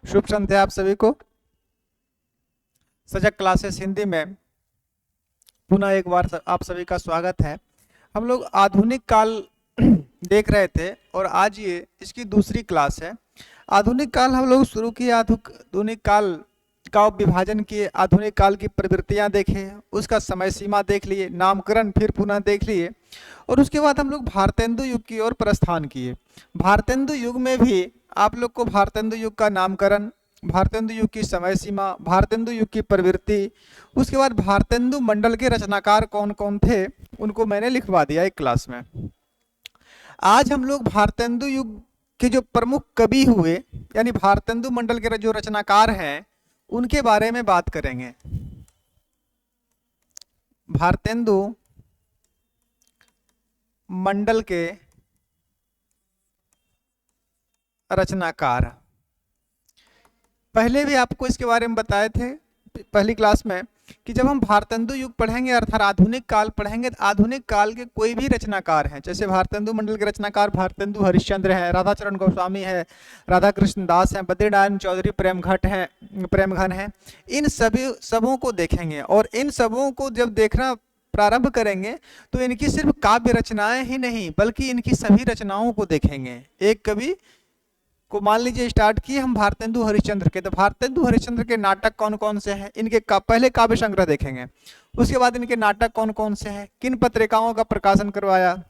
शुभ संध्या आप सभी को। सजग क्लासेस हिंदी में पुनः एक बार आप सभी का स्वागत है। हम लोग आधुनिक काल देख रहे थे और आज ये इसकी दूसरी क्लास है। आधुनिक काल हम लोग शुरू किए, आधुनिक काल का विभाजन किए, आधुनिक काल की प्रवृत्तियां देखे, उसका समय सीमा देख लिए, नामकरण फिर पुनः देख लिए और उसके बाद हम लोग भारतेंदु युग की ओर प्रस्थान किए। भारतेंदु युग में भी आप लोग को भारतेंदु युग का नामकरण, भारतेंदु युग की समय सीमा, भारतेंदु युग की प्रवृत्ति, उसके बाद भारतेंदु मंडल के रचनाकार कौन कौन थे उनको मैंने लिखवा दिया एक क्लास में। आज हम लोग भारतेंदु युग के जो प्रमुख कवि हुए, यानी भारतेंदु मंडल के जो रचनाकार हैं, उनके बारे में बात करेंगे। भारतेंदु मंडल के रचनाकार, पहले भी आपको इसके बारे में बताए थे पहली क्लास में कि जब हम भारतेंदु युग पढ़ेंगे अर्थात आधुनिक काल पढ़ेंगे, तो आधुनिक काल के कोई भी रचनाकार हैं, जैसे भारतेंदु मंडल के रचनाकार भारतेंदु हरिश्चंद्र हैं, राधाचरण गोस्वामी है, राधा कृष्ण दास हैं, बद्रीनारायण चौधरी प्रेमघन हैं, इन सभी सबों को देखेंगे। और इन सबों को जब देखना प्रारंभ करेंगे तो इनकी सिर्फ काव्य रचनाएं ही नहीं बल्कि इनकी सभी रचनाओं को देखेंगे। एक कवि को मान लीजिए स्टार्ट किए हम भारतेंदु हरिश्चंद्र के, तो भारतेंदु हरिश्चंद्र के नाटक कौन कौन से हैं, इनके पहले काव्य संग्रह देखेंगे, उसके बाद इनके नाटक कौन कौन से हैं, किन पत्रिकाओं का प्रकाशन करवाया,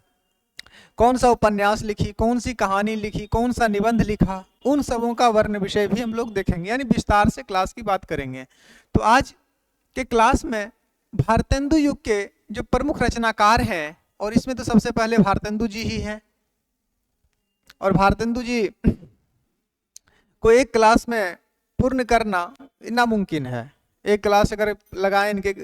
कौन सा उपन्यास लिखी, कौन सी कहानी लिखी, कौन सा निबंध लिखा, उन सबों का वर्ण विषय भी हम लोग देखेंगे, यानी विस्तार से क्लास की बात करेंगे। तो आज के क्लास में भारतेंदु युग के जो प्रमुख रचनाकार हैं, और इसमें तो सबसे पहले भारतेंदु जी ही हैं, और भारतेंदु जी को एक क्लास में पूर्ण करना नामुमकिन है। एक क्लास अगर लगाएं इनके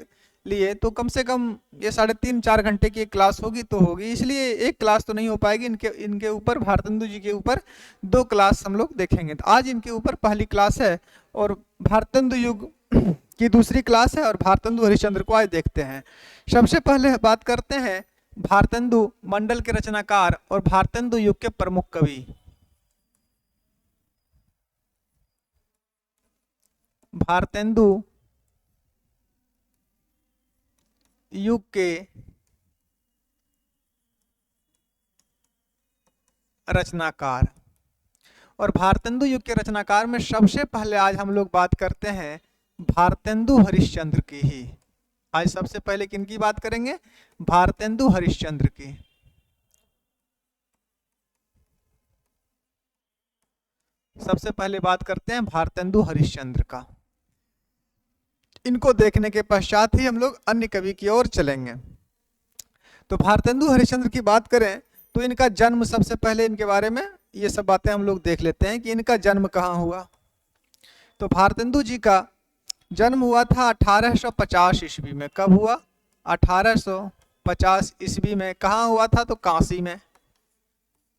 लिए तो कम से कम ये 3.5-4 घंटे की एक क्लास होगी तो होगी, इसलिए एक क्लास तो नहीं हो पाएगी। इनके ऊपर भारतेंदु जी के ऊपर 2 क्लास हम लोग देखेंगे। तो आज इनके ऊपर पहली क्लास है और भारतेंदु युग की दूसरी क्लास है और भारतेंदु हरिश्चंद्र को आज देखते हैं। सबसे पहले बात करते हैं भारतेंदु मंडल के रचनाकार और भारतेंदु युग के प्रमुख कवि। भारतेंदु युग के रचनाकार, और भारतेंदु युग के रचनाकार में सबसे पहले आज हम लोग बात करते हैं भारतेंदु हरिश्चंद्र की ही। आज सबसे पहले किनकी बात करेंगे? भारतेंदु हरिश्चंद्र की। सबसे पहले बात करते हैं भारतेंदु हरिश्चंद्र का। इनको देखने के पश्चात ही हम लोग अन्य कवि की ओर चलेंगे। तो भारतेंदु हरिश्चंद्र की बात करें तो इनका जन्म, सबसे पहले इनके बारे में ये सब बातें हम लोग देख लेते हैं कि इनका जन्म कहाँ हुआ। तो भारतेंदु जी का जन्म हुआ था 1850 ईस्वी में। कब हुआ? 1850 ईस्वी में। कहाँ हुआ था? तो काशी में।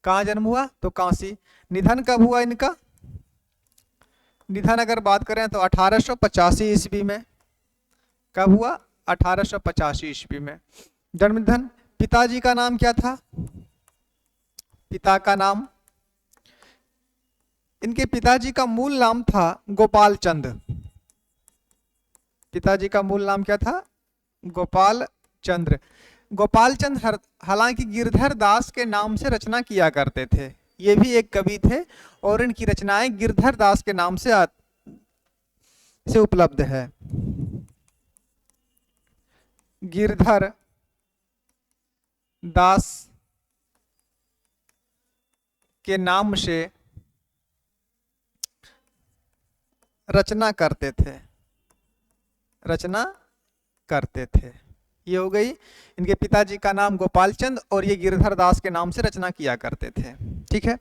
कहाँ जन्म हुआ? तो काशी। निधन कब हुआ इनका? निधन अगर बात करें तो 1885 ईस्वी में। कब हुआ? 1885 ईस्वी में जन्म निधन। पिताजी का नाम क्या था? पिता का नाम, इनके पिताजी का मूल नाम था गोपाल चंद। पिताजी का मूल नाम क्या था? गोपाल चंद्र। गोपाल चंद हालांकि गिरधर दास के नाम से रचना किया करते थे, ये भी एक कवि थे और इनकी रचनाएं गिरधर दास के नाम से उपलब्ध है। गिरधर दास के नाम से रचना करते थे, ये हो गई। इनके पिताजी का नाम गोपाल चंद और ये गिरधर दास के नाम से रचना किया करते थे। ठीक है।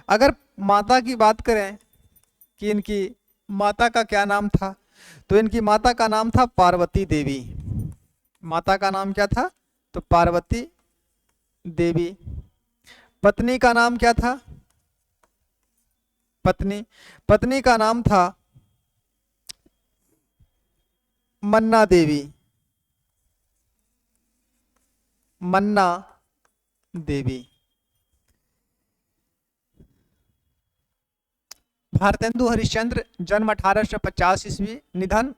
अगर माता की बात करें कि इनकी माता का क्या नाम था, तो इनकी माता का नाम था पार्वती देवी। माता का नाम क्या था? तो पार्वती देवी। पत्नी का नाम क्या था? पत्नी का नाम था मन्ना देवी। मन्ना देवी। भारतेंदु हरिश्चंद्र, जन्म 1850 ईस्वी, निधन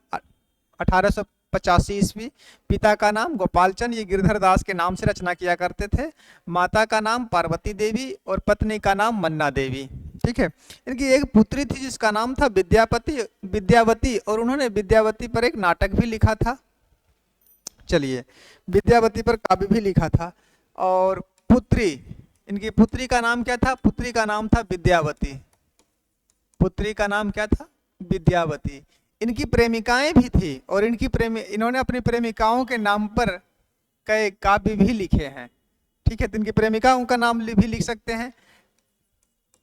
1885 ईस्वी। पिता का नाम गोपाल चंद, ये गिरधर दास के नाम से रचना किया करते थे। माता का नाम पार्वती देवी और पत्नी का नाम मन्ना देवी। ठीक है। इनकी एक पुत्री थी जिसका नाम था विद्यावती, और उन्होंने विद्यावती पर एक नाटक भी लिखा था। चलिए, विद्यावती पर काव्य भी लिखा था। और पुत्री, इनकी पुत्री का नाम क्या था? पुत्री का नाम था विद्यावती। पुत्री का नाम क्या था? विद्यावती। इनकी प्रेमिकाएं भी थी, और इन्होंने अपनी प्रेमिकाओं के नाम पर कई काव्य भी लिखे हैं। ठीक है, तो इनकी प्रेमिकाओं का नाम भी लिख सकते हैं।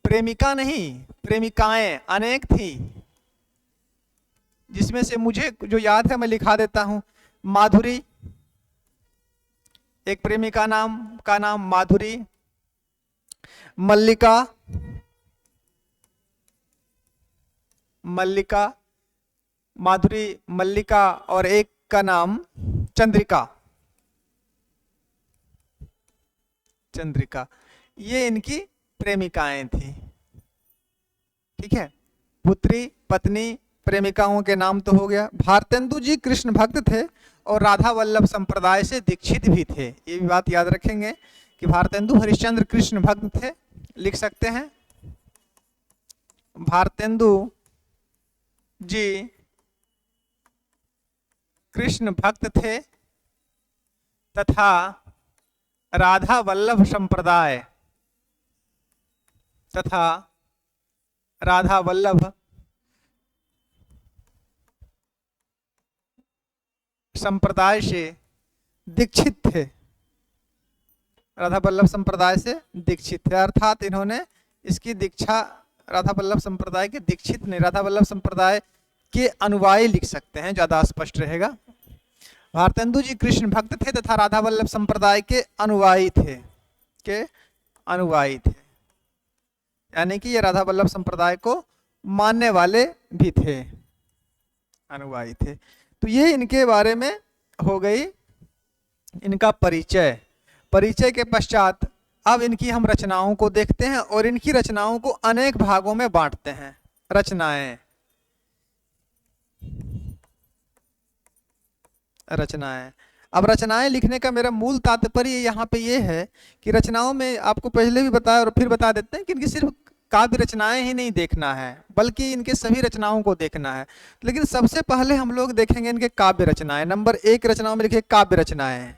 प्रेमिका नहीं, प्रेमिकाएं अनेक थी, जिसमें से मुझे जो याद है मैं लिखा देता हूं। माधुरी, एक प्रेमिका का नाम माधुरी। मल्लिका, माधुरी, मल्लिका, और एक का नाम चंद्रिका। ये इनकी प्रेमिकाएं थी। ठीक है, पुत्री, पत्नी, प्रेमिकाओं के नाम तो हो गया। भारतेंदु जी कृष्ण भक्त थे और राधा वल्लभ संप्रदाय से दीक्षित भी थे। ये भी बात याद रखेंगे कि भारतेंदु हरिश्चंद्र कृष्ण भक्त थे। लिख सकते हैं, भारतेंदु जी कृष्ण भक्त थे तथा राधा वल्लभ संप्रदाय से दीक्षित थे। राधा वल्लभ संप्रदाय से दीक्षित थे, अर्थात इन्होंने इसकी दीक्षा राधा वल्लभ संप्रदाय के दीक्षित नहीं, राधा वल्लभ संप्रदाय के अनुयायी लिख सकते हैं, ज्यादा स्पष्ट रहेगा। भारतेंदु जी कृष्ण भक्त थे तथा राधा वल्लभ संप्रदाय के अनुयायी थे, यानी कि ये राधा वल्लभ संप्रदाय को मानने वाले भी थे, अनुयायी थे। तो ये इनके बारे में हो गई इनका परिचय के पश्चात अब इनकी हम रचनाओं को देखते हैं, और इनकी रचनाओं को अनेक भागों में बांटते हैं। रचनाएं अब रचनाएं लिखने का मेरा मूल तात्पर्य यहाँ पे ये है कि रचनाओं में आपको पहले भी बताया और फिर बता देते हैं कि इनकी सिर्फ काव्य रचनाएं ही नहीं देखना है, बल्कि इनके सभी रचनाओं को देखना है। लेकिन सबसे पहले हम लोग देखेंगे इनके काव्य रचनाएं। नंबर 1 रचनाओं में लिखिए काव्य रचनाएं।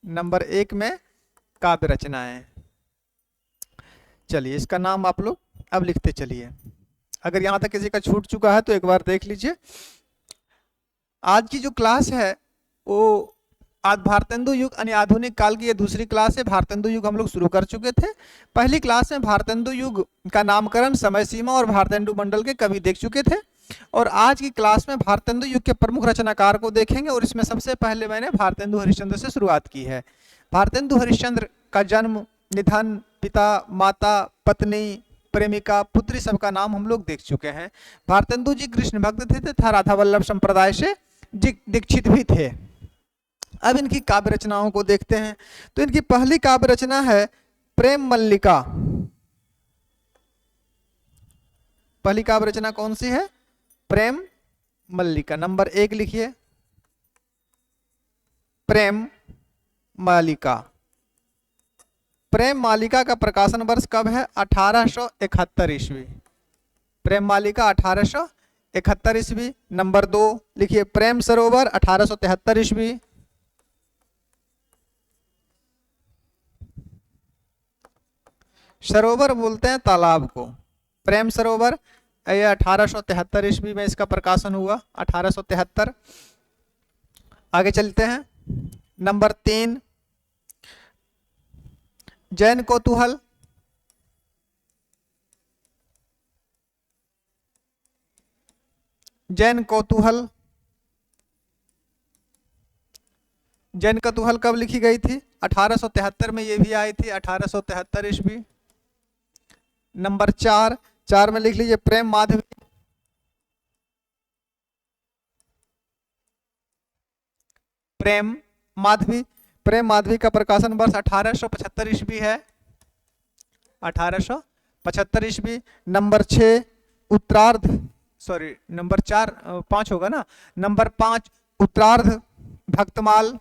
नंबर 1 में काव्य रचनाएं। चलिए, इसका नाम आप लोग अब लिखते चलिए। अगर यहां तक किसी का छूट चुका है तो एक बार देख लीजिए। आज की जो क्लास है वो आज भारतेंदु युग यानी आधुनिक काल की ये दूसरी क्लास है। भारतेंदु युग हम लोग शुरू कर चुके थे। पहली क्लास में भारतेंदु युग का नामकरण, समय सीमा और भारतेंदु मंडल के कवि देख चुके थे, और आज की क्लास में भारतेंदु युग के प्रमुख रचनाकार को देखेंगे। और इसमें सबसे पहले मैंने भारतेंदु हरिश्चंद्र से शुरुआत की है। भारतेंदु हरिश्चंद्र का जन्म, निधन, पिता, माता, पत्नी, प्रेमिका, पुत्री, सबका नाम हम लोग देख चुके हैं। भारतेंदु जी कृष्ण भक्त थे तथा राधा वल्लभ संप्रदाय से दीक्षित भी थे। अब इनकी काव्य रचनाओं को देखते हैं। तो इनकी पहली काव्य रचना है प्रेम मल्लिका। पहली काव्य रचना कौन सी है? प्रेम मल्लिका। नंबर 1 लिखिए, प्रेम मालिका। प्रेम मालिका का प्रकाशन वर्ष कब है? 1871 ईस्वी। प्रेम मालिका 1871 ईस्वी। नंबर 2 लिखिए, प्रेम सरोवर 1873 ईस्वी। सरोवर बोलते हैं तालाब को। प्रेम सरोवर, यह 1873 ईस्वी में इसका प्रकाशन हुआ, 1873। आगे चलते हैं। नंबर 3 जैन कौतूहल। जैन कौतूहल कब लिखी गई थी? 1873 में ये भी आई थी, 1873 ईस्वी। नंबर 4 में लिख लीजिए प्रेम माधवी। प्रेम प्रेम माधवी का प्रकाशन वर्ष 1875 ईस्वी है, 1875 ईस्वी। नंबर 6 उत्तरार्ध, सॉरी नंबर 4 5 होगा ना, नंबर 5 उत्तरार्ध भक्तमाल,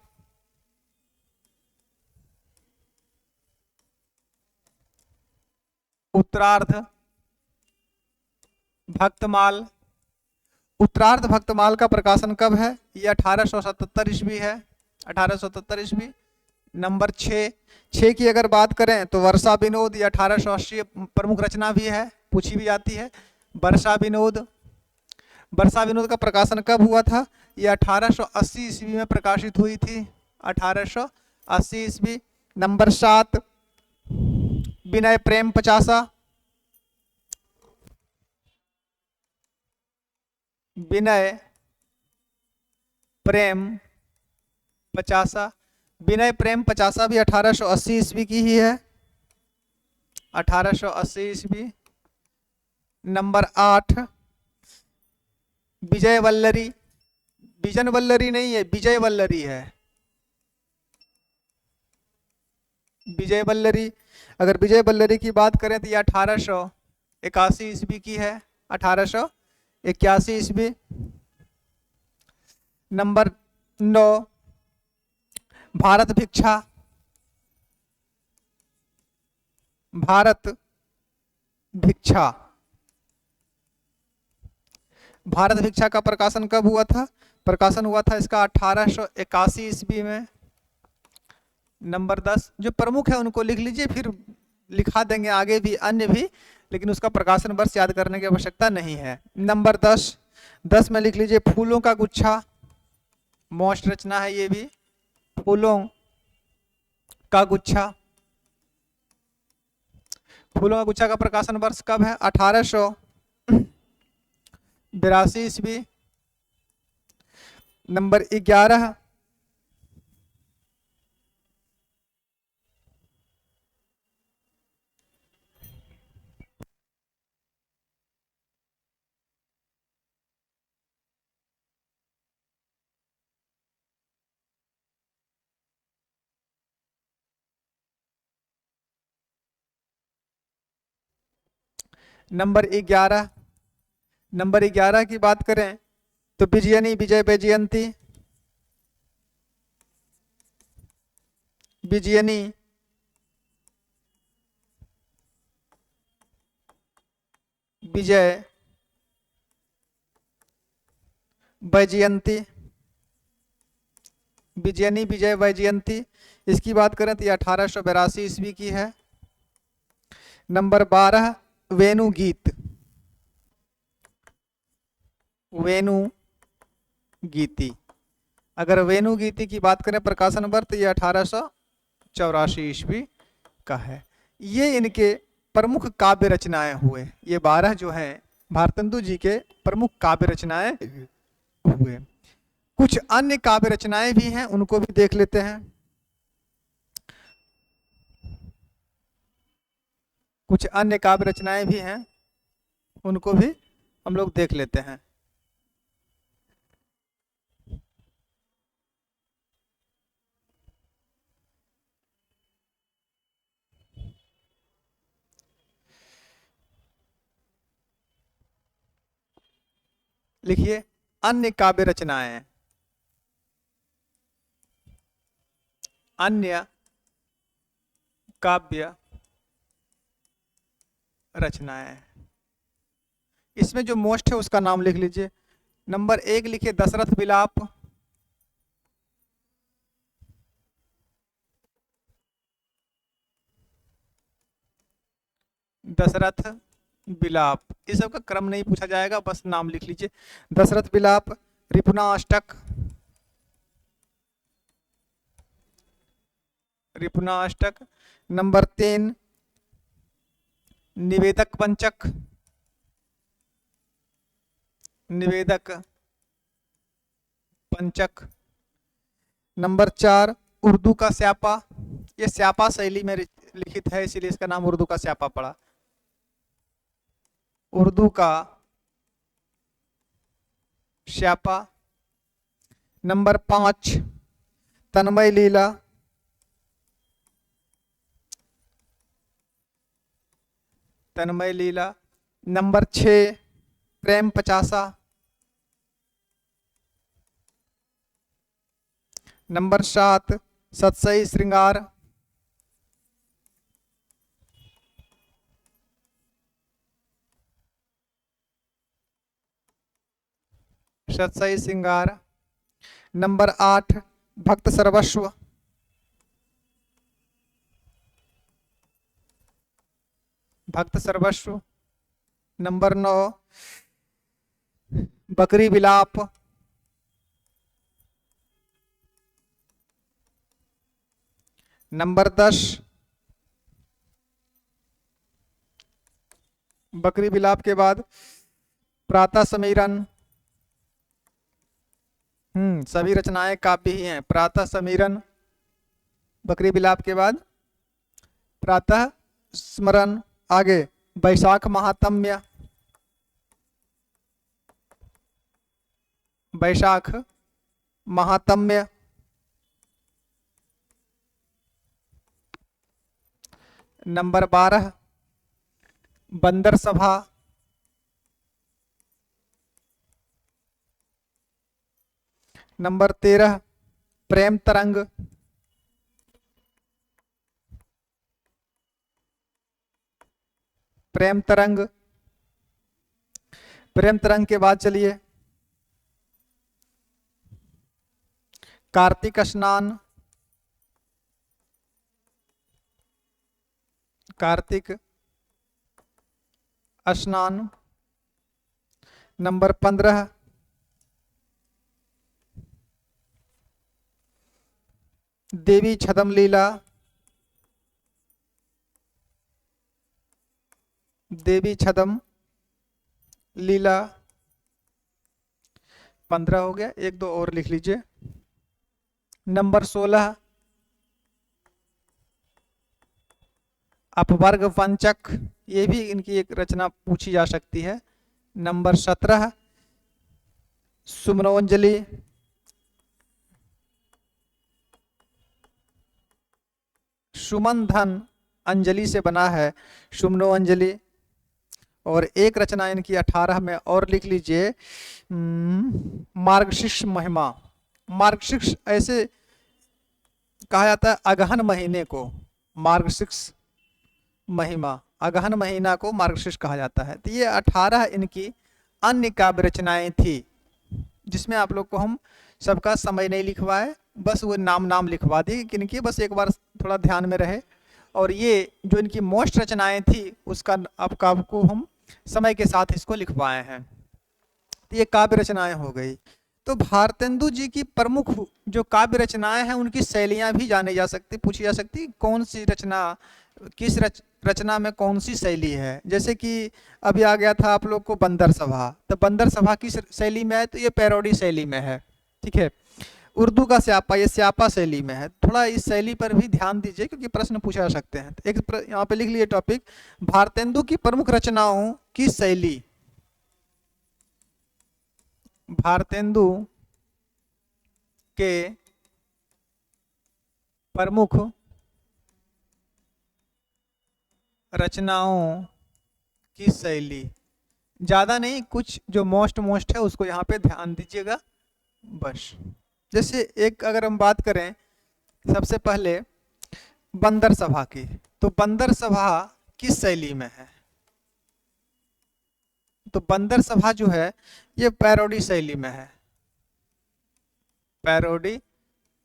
उत्तरार्ध भक्तमाल। उत्तरार्ध भक्तमाल का प्रकाशन कब है? ये 1877 ईस्वी है, 1877 ईस्वी। नंबर 6 की अगर बात करें तो वर्षा विनोद, ये 1880 प्रमुख रचना भी है, पूछी भी जाती है। वर्षा विनोद, वर्षा विनोद का प्रकाशन कब हुआ था? ये 1880 ईस्वी में प्रकाशित हुई थी, 1880 ईस्वी। नंबर 7 विनय प्रेम पचासा, विनय प्रेम पचासा। विनय प्रेम पचासा भी 1880 ईस्वी की ही है, 1880 ईस्वी। नंबर 8 विजय वल्लरी, विजन वल्लरी नहीं है, विजय वल्लरी है, विजय वल्लरी। अगर विजय वल्लरी की बात करें तो ये 1881 ईस्वी की है, 1881 ईस्वी। नंबर 9 भारत भिक्षा, भारत भिक्षा। भारत भिक्षा का प्रकाशन कब हुआ था? प्रकाशन हुआ था इसका 1881 ईस्वी में। नंबर 10 जो प्रमुख है उनको लिख लीजिए, फिर लिखा देंगे आगे भी अन्य भी, लेकिन उसका प्रकाशन वर्ष याद करने की आवश्यकता नहीं है। नंबर 10 में लिख लीजिए फूलों का गुच्छा, मोस्ट रचना है ये भी, फूलों का गुच्छा। फूलों का गुच्छा का प्रकाशन वर्ष कब है? 1882 ईस्वी। नंबर 11 नंबर 11 नंबर 11 की बात करें तो विजयनी विजय वैजयंती, विजयनी विजय वैजयंती, विजयनी विजय वैजयंती। इसकी बात करें तो ये 1882 ईस्वी की है। नंबर 12 वेणु गीत, वेणु गीति। अगर वेणु गीति की बात करें प्रकाशन वर्ष तो ये 1884 ईस्वी का है। ये इनके प्रमुख काव्य रचनाएं हुए, ये 12 जो हैं भारतेंदु जी के प्रमुख काव्य रचनाएं हुए। कुछ अन्य काव्य रचनाएं भी हैं, उनको भी देख लेते हैं। कुछ अन्य काव्य रचनाएं भी हैं, उनको भी हम लोग देख लेते हैं। लिखिए अन्य काव्य रचनाएं, अन्य काव्य रचनाएं। इसमें जो मोस्ट है उसका नाम लिख लीजिए। नंबर 1 लिखिए दशरथ विलाप, दशरथ विलाप। इस सब का क्रम नहीं पूछा जाएगा, बस नाम लिख लीजिए। दशरथ विलाप। रिपुनाष्टक, रिपुनाष्टक। नंबर 3 निवेदक पंचक, निवेदक पंचक। नंबर 4 उर्दू का स्यापा, ये स्यापा शैली में लिखित है इसीलिए इसका नाम उर्दू का स्यापा पड़ा, उर्दू का स्यापा। नंबर 5 तन्मय लीला, तन्मय लीला। नंबर 6 प्रेम पचासा। नंबर 7 सतसई श्रृंगार। सतसई श्रृंगार। नंबर 8 भक्त सर्वस्व। भक्त सर्वस्व। नंबर 9 बकरी विलाप। नंबर 10 बकरी विलाप के बाद प्रातः समीरन। सभी रचनाएं काव्य ही हैं। प्रातः समीरन, बकरी विलाप के बाद प्रातः स्मरण। आगे वैशाख महात्म्य। वैशाख महात्म्य। नंबर 12 बंदर सभा। नंबर 13 प्रेम तरंग। प्रेम तरंग। प्रेम तरंग के बाद चलिए कार्तिक स्नान। कार्तिक स्नान। नंबर 15 देवी छदम लीला। देवी छदम लीला। 15 हो गया, एक दो और लिख लीजिए। नंबर 16 अपवर्ग वंचक, ये भी इनकी एक रचना पूछी जा सकती है। नंबर 17 सुमनोंजलि। सुमन धन अंजलि से बना है, सुमनो अंजलि। और एक रचना इनकी 18 में और लिख लीजिए मार्गशीर्ष महिमा। मार्गशीर्ष ऐसे कहा जाता है अगहन महीने को, मार्गशीर्ष महिमा, अगहन महीना को मार्गशीर्ष कहा जाता है। तो ये 18 इनकी अन्य काव्य रचनाएं थी, जिसमें आप लोग को हम सबका समय नहीं लिखवाए, बस वो नाम लिखवा दी किनकी, बस एक बार थोड़ा ध्यान में रहे। और ये जो इनकी मोस्ट रचनाएं थी उसका आपको हम समय के साथ इसको लिखवाए हैं। तो ये काव्य रचनाएं हो गई। तो भारतेंदु जी की प्रमुख जो काव्य रचनाएं हैं उनकी शैलियां भी जानी जा सकती, पूछी जा सकती, कौन सी रचना किस रचना में कौन सी शैली है। जैसे कि अभी आ गया था आप लोग को बंदर सभा, तो बंदर सभा किस शैली में है, तो ये पैरोडी शैली में है। ठीक है। उर्दू का स्यापा, ये स्यापा शैली में है। थोड़ा इस शैली पर भी ध्यान दीजिए क्योंकि प्रश्न पूछा जा सकते हैं। तो एक यहाँ पे लिख लिए टॉपिक, भारतेंदु की प्रमुख रचनाओं की शैली। भारतेंदु के प्रमुख रचनाओं की शैली, ज्यादा नहीं, कुछ जो मोस्ट है उसको यहाँ पे ध्यान दीजिएगा बस। जैसे एक अगर हम बात करें सबसे पहले बंदर सभा की, तो बंदर सभा किस शैली में है, तो बंदर सभा जो है ये पैरोडी शैली में है। पैरोडी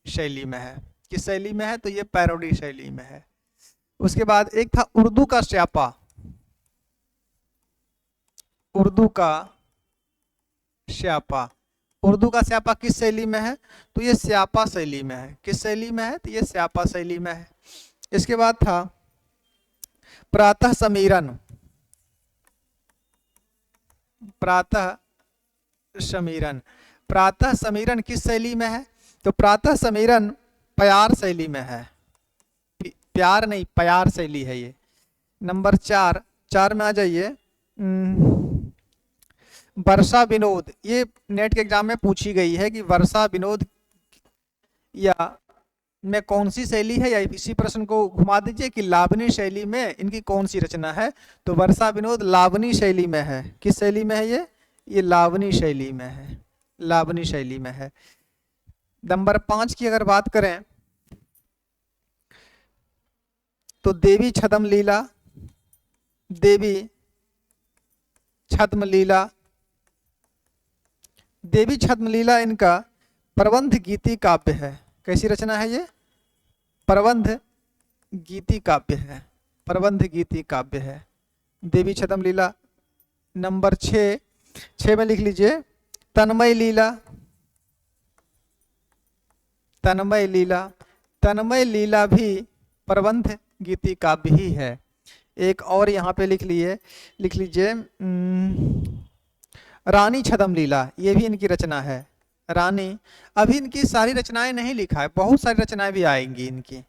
शैली में है। किस शैली में है, तो ये पैरोडी शैली में है। उसके बाद एक था उर्दू का स्यापा। उर्दू का स्यापा, उर्दू का स्यापा किस शैली में है, तो ये स्यापा शैली में है। किस शैली में है, तो ये स्यापा शैली में है। इसके बाद था प्रातः समीरन। प्रातः समीरन, प्रातः समीरन किस शैली में है, तो प्रातः समीरन प्यार शैली में है। प्यार नहीं, प्यार शैली है ये। नंबर 4 में आ जाइए वर्षा विनोद। ये नेट के एग्जाम में पूछी गई है कि वर्षा विनोद या में कौन सी शैली है, या इसी प्रश्न को घुमा दीजिए कि लावनी शैली में इनकी कौन सी रचना है। तो वर्षा विनोद लावनी शैली में है। किस शैली में है ये लावनी शैली में है, लावनी शैली में है। नंबर 5 की अगर बात करें तो देवी छद्म लीला, देवी छद्म लीला, देवी छद्म लीला इनका प्रबंध गीति काव्य है। कैसी रचना है ये, प्रबंध गीति काव्य है, प्रबंध गीति काव्य है देवी छद्म लीला। नंबर 6 में लिख लीजिए तन्मय लीला, तन्मय लीला, तन्मय लीला भी प्रबंध गीति काव्य ही है। एक और यहाँ पे लिख लीजिए रानी छद्म लीला, ये भी इनकी रचना है। रानी, अभी इनकी सारी रचनाएं नहीं लिखा है, बहुत सारी रचनाएं भी आएंगी इनकी।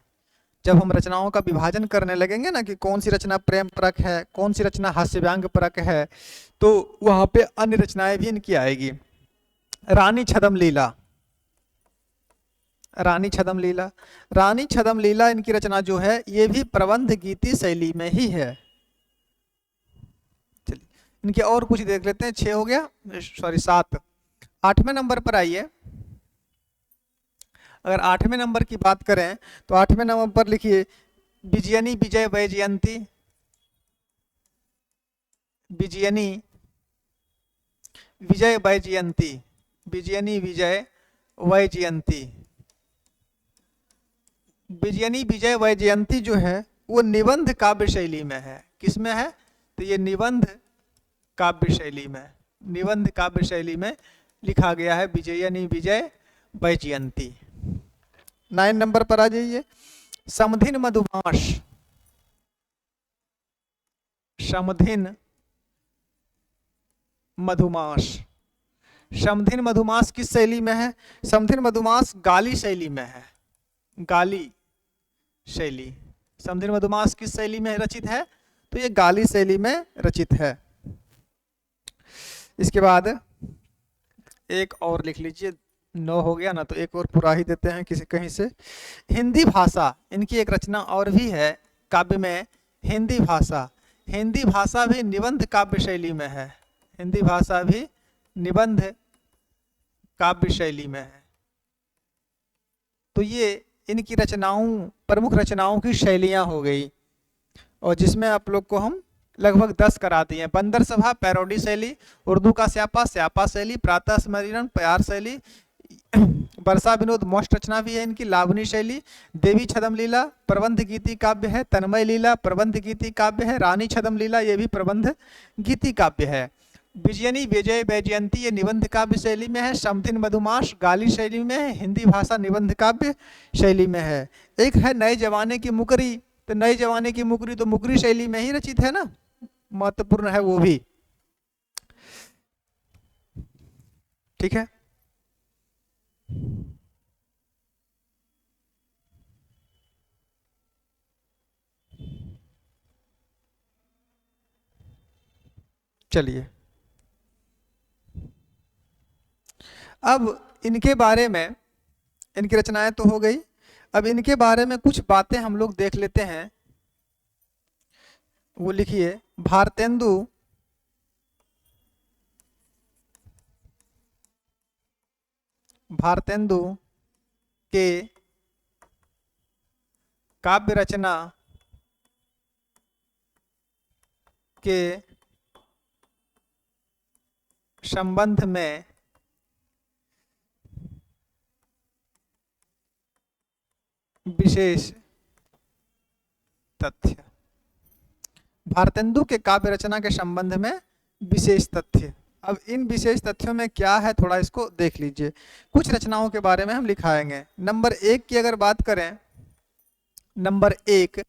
जब हम रचनाओं का विभाजन करने लगेंगे ना कि कौन सी रचना प्रेम परक है, कौन सी रचना हास्य व्यंग परक है, तो वहां पे अन्य रचनाएं भी इनकी आएगी। रानी छद्म लीला, रानी छद्म लीला, रानी छद्म लीला इनकी रचना जो है ये भी प्रबंध गीति शैली में ही है। चलिए इनके और कुछ देख लेते हैं। 6 हो गया, सॉरी 7। 8वें नंबर पर आइए। अगर 8वें नंबर की बात करें तो 8वें नंबर पर लिखिए विजयनी विजय वैजयंती, विजयनी विजय वैजयंती, विजयनी विजय वैजयंती, विजयनी विजय वैजयंती जो है वो निबंध काव्य शैली में है। किसमें है, तो ये निबंध काव्य शैली में, निबंध काव्य शैली में लिखा गया है विजयनी विजय वैजयंती। 9 नंबर पर आ जाइए समधिन मधुमास, समधिन मधुमास, समधिन मधुमास किस शैली में है, समधिन मधुमास गाली शैली में है, गाली शैली। समधिन मधुमास किस शैली में रचित है, तो ये गाली शैली में रचित है। इसके बाद एक और लिख लीजिए, 9 हो गया ना, तो एक और पूरा ही देते हैं किसी कहीं से। हिंदी भाषा, इनकी एक रचना और भी है काव्य में, हिंदी भाषा। हिंदी भाषा भी निबंध काव्य शैली में है, हिंदी भाषा भी निबंध काव्य शैली में है। तो ये इनकी रचनाओं, प्रमुख रचनाओं की शैलियां हो गई, और जिसमें आप लोग को हम लगभग 10 करा दिए। बंदर सभा पैरोडी शैली, उर्दू का स्यापा स्यापा शैली, प्रातः स्मरण प्यार शैली, वर्षा विनोद मोस्ट रचना भी है इनकी लावनी शैली, देवी छद्म लीला प्रबंध गीति काव्य है, तन्मय लीला प्रबंध गीति काव्य है, रानी छद्म लीला ये भी प्रबंध गीति काव्य है, विजयनी विजय वैजयंती ये निबंध काव्य शैली में है, समधिन मधुमास गाली शैली में है, हिंदी भाषा निबंध काव्य शैली में है। एक है नए जमाने की मुकरी, तो नए जमाने की मुकरी तो मुकरी शैली में ही रचित है ना, महत्वपूर्ण है वो भी। ठीक है, चलिए अब इनके बारे में, इनकी रचनाएं तो हो गई, अब इनके बारे में कुछ बातें हम लोग देख लेते हैं। वो लिखिए भारतेंदु भारतेंदु के काव्य रचना के संबंध में विशेष तथ्य, भारतेंदु के काव्य रचना के संबंध में विशेष तथ्य। अब इन विशेष तथ्यों में क्या है, थोड़ा इसको देख लीजिए। कुछ रचनाओं के बारे में हम लिखाएंगे। नंबर 1 की अगर बात करें, नंबर 1,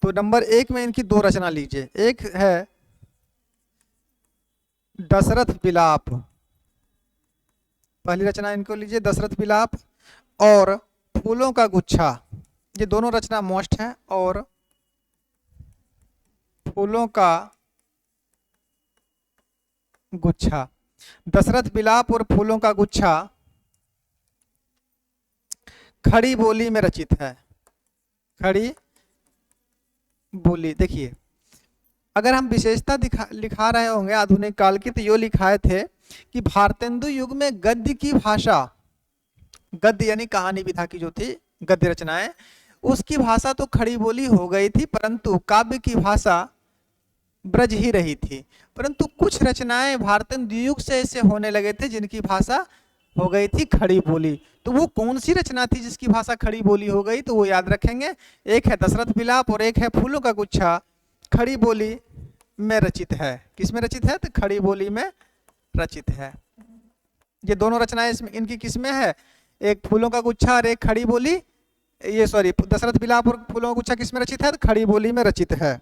तो नंबर 1 में इनकी 2 रचना लीजिए। एक है दशरथ विलाप, पहली रचना इनको लीजिए दशरथ विलाप, और फूलों का गुच्छा, ये दोनों रचना मोस्ट है। और फूलों का गुच्छा, दशरथ विलाप और फूलों का गुच्छा खड़ी बोली में रचित है। खड़ी बोली, देखिए अगर हम विशेषता लिखा रहे होंगे आधुनिक काल की, तो यो लिखाए थे कि भारतेंदु युग में गद्य की भाषा, गद्य यानी कहानी विधा की जो थी गद्य रचनाएं, उसकी भाषा तो खड़ी बोली हो गई थी, परंतु काव्य की भाषा ब्रज ही रही थी। परंतु कुछ रचनाएं भारतेंदु युग से ऐसे होने लगे थे जिनकी भाषा हो गई थी खड़ी बोली। तो वो कौन सी रचना थी जिसकी भाषा खड़ी बोली हो गई, तो वो याद रखेंगे, एक है दशरथ विलाप और एक है फूलों का गुच्छा। खड़ी बोली में रचित है। किस में रचित है, तो खड़ी बोली में रचित है। ये दोनों रचनाएं इसमें, इनकी किस में है, एक फूलों का गुच्छा और एक खड़ी बोली, ये सॉरी दशरथ विलाप और फूलों का गुच्छा किस में रचित है, तो खड़ी बोली में रचित है।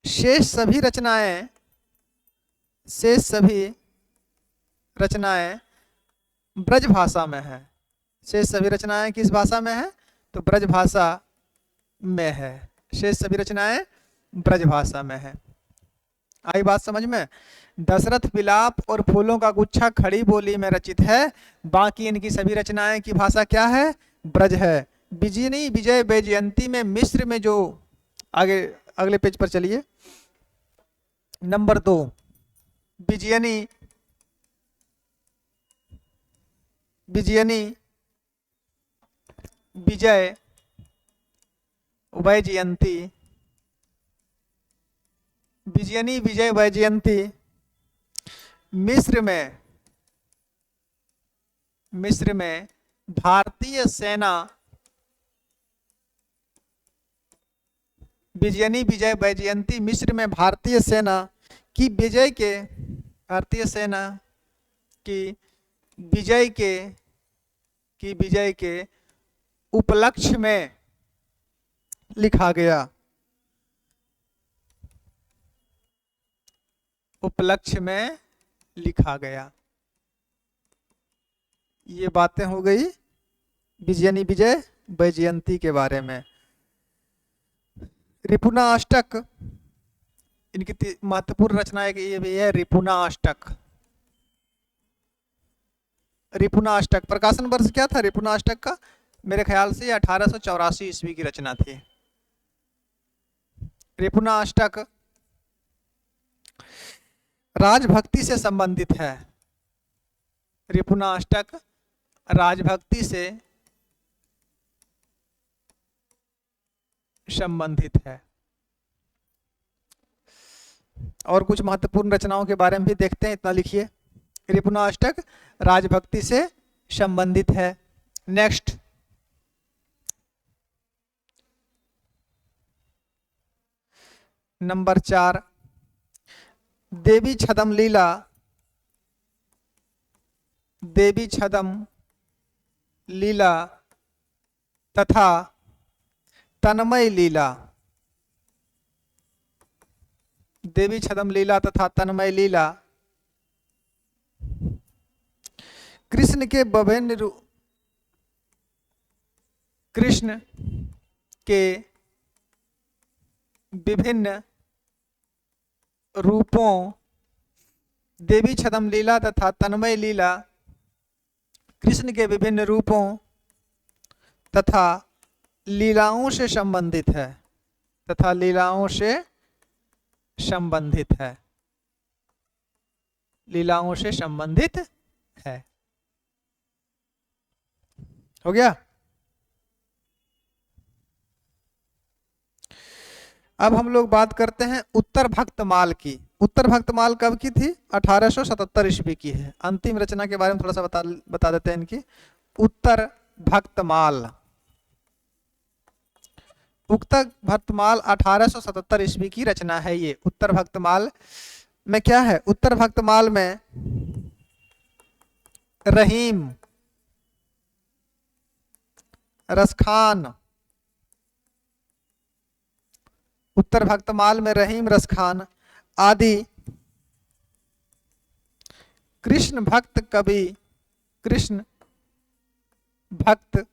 शेष सभी रचनाएं ब्रज भाषा में है। शेष सभी रचनाएं किस भाषा में है, तो ब्रज भाषा में है। शेष सभी रचनाएं ब्रज भाषा में है। आई बात समझ में। दशरथ विलाप और फूलों का गुच्छा खड़ी बोली में रचित है, बाकी इनकी सभी रचनाएं की भाषा क्या है, ब्रज है। बिजनी विजय वैजयंती में मिस्र में जो, आगे अगले पेज पर चलिए, नंबर 2, विजयनी विजय वैजयंती, विजयनी विजय वैजयंती मिस्र में भारतीय सेना, विजयनी विजय वैजयंती मिस्र में भारतीय सेना की विजय के, भारतीय सेना की विजय के उपलक्ष्य में लिखा गया। उपलक्ष्य में लिखा गया। ये बातें हो गई विजयनी विजय वैजयंती के बारे में। रिपुना अष्टक, इनकी महत्वपूर्ण रचना ये भी है, रिपुना अष्टक। रिपुना अष्टक प्रकाशन वर्ष क्या था रिपुना अष्टक का, मेरे ख्याल से 1884 ईस्वी की रचना थी। रिपुना अष्टक राजभक्ति से संबंधित है। रिपुना अष्टक राजभक्ति से संबंधित है। और कुछ महत्वपूर्ण रचनाओं के बारे में भी देखते हैं, इतना लिखिए। रिपुना अष्टक राजभक्ति से संबंधित है। नेक्स्ट, नंबर 4, देवी छदम लीला, देवी छदम लीला तथा तन्मय लीला। देवी छदम लीला तथा तन्मय लीला कृष्ण के विभिन्न कृष्ण के विभिन्न रूपों, देवी छदम लीला तथा तन्मय लीला कृष्ण के विभिन्न रूपों तथा लीलाओं से संबंधित है, तथा लीलाओं से संबंधित है, लीलाओं से संबंधित है। हो गया। अब हम लोग बात करते हैं उत्तर भक्तमाल की। उत्तर भक्तमाल कब की थी, 1877 ईस्वी की है। अंतिम रचना के बारे में थोड़ा सा बता देते हैं इनकी। उत्तर भक्तमाल, उत्तर भक्तमाल 1877 ईस्वी की रचना है। ये उत्तर भक्तमाल में क्या है, उत्तर भक्तमाल में रहीम, रसखान, उत्तर भक्तमाल में रहीम, रसखान आदि कृष्ण भक्त कवि, कृष्ण भक्त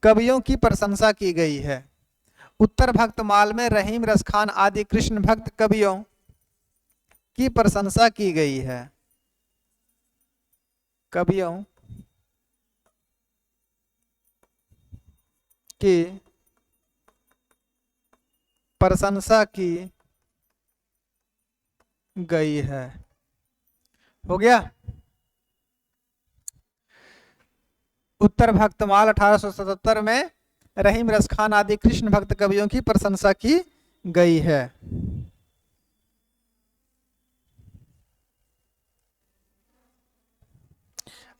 कवियों की प्रशंसा की गई है। उत्तर भक्तमाल में रहीम, रसखान आदि कृष्ण भक्त कवियों की प्रशंसा की गई है। कवियों की प्रशंसा की गई है। हो गया। उत्तर भक्तमाल 1877 में रहीम रस खान आदि कृष्ण भक्त कवियों की प्रशंसा की गई है।